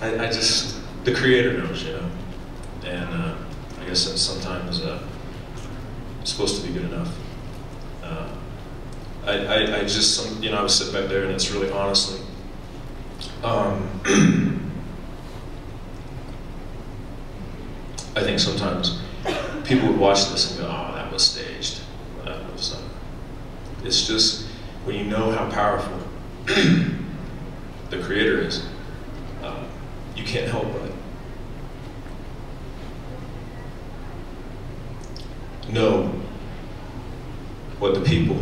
I just, the Creator knows, you know, and I guess that sometimes it's supposed to be good enough. I just, you know, I was sitting back there, and it's really honestly, I think sometimes people would watch this and go, oh, that was staged. That was, it's just, when you know how powerful the Creator is, you can't help but know what the people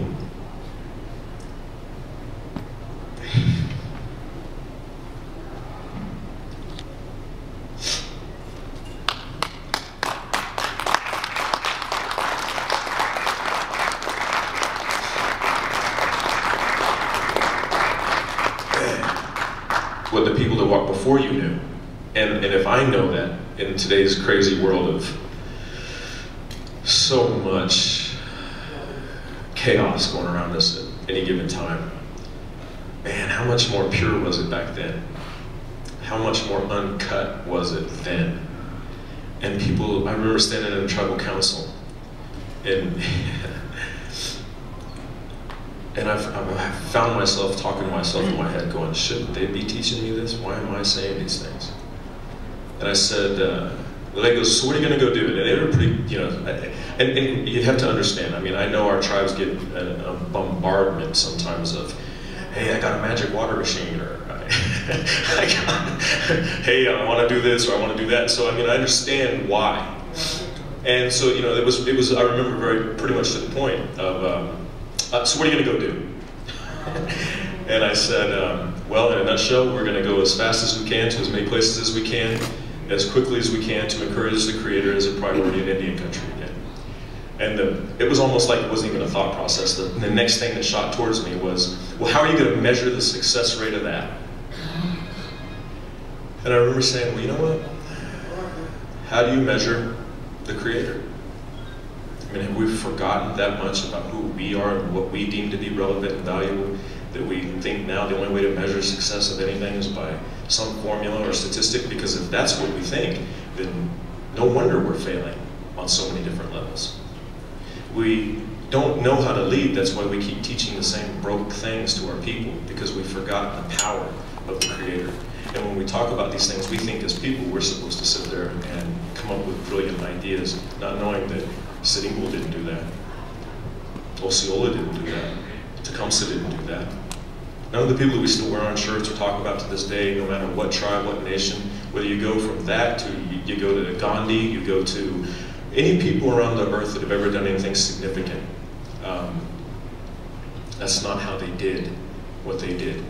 that walked before you knew. And if I know that in today's crazy world of so much chaos going around us at any given time, man, how much more pure was it back then? How much more uncut was it then? And people, I remember standing in a tribal council, and and I've found myself talking to myself in my head going, shouldn't they be teaching me this? Why am I saying these things? And I said, the lady goes, so what are you going to go do? And they were pretty, you know, and you have to understand, I mean, I know our tribes get a bombardment sometimes of, hey, I got a magic water machine, or hey, I want to do this, or I want to do that. So, I mean, I understand why. And so, you know, it was I remember pretty much to the point of, so what are you going to go do? And I said, well, in a nutshell, we're going to go as fast as we can to as many places as we can, as quickly as we can, to encourage the Creator as a priority in Indian country again. And it was almost like it wasn't even a thought process. The next thing that shot towards me was, well, how are you going to measure the success rate of that? And I remember saying, well, you know what? How do you measure the Creator? I mean, have we forgotten that much about who we are and what we deem to be relevant and valuable, that we think now the only way to measure success of anything is by some formula or statistic? Because if that's what we think, then no wonder we're failing on so many different levels. We don't know how to lead. That's why we keep teaching the same broke things to our people, because we've forgotten the power of the Creator. And when we talk about these things, we think as people we're supposed to sit there and come up with brilliant ideas, not knowing that Sitting Bull didn't do that. Osceola didn't do that. Tecumseh didn't do that. None of the people that we still wear on shirts or talk about to this day, no matter what tribe, what nation, whether you go from that to, you go to Gandhi, you go to any people around the earth that have ever done anything significant, that's not how they did what they did.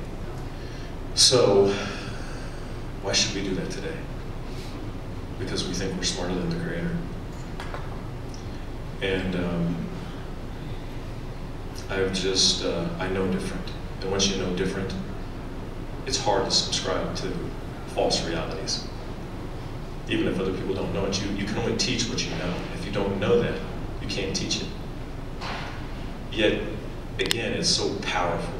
So, why should we do that today? Because we think we're smarter than the Creator. And I know different. And once you know different, it's hard to subscribe to false realities. Even if other people don't know it, you can only teach what you know. If you don't know that, you can't teach it. Yet, again, it's so powerful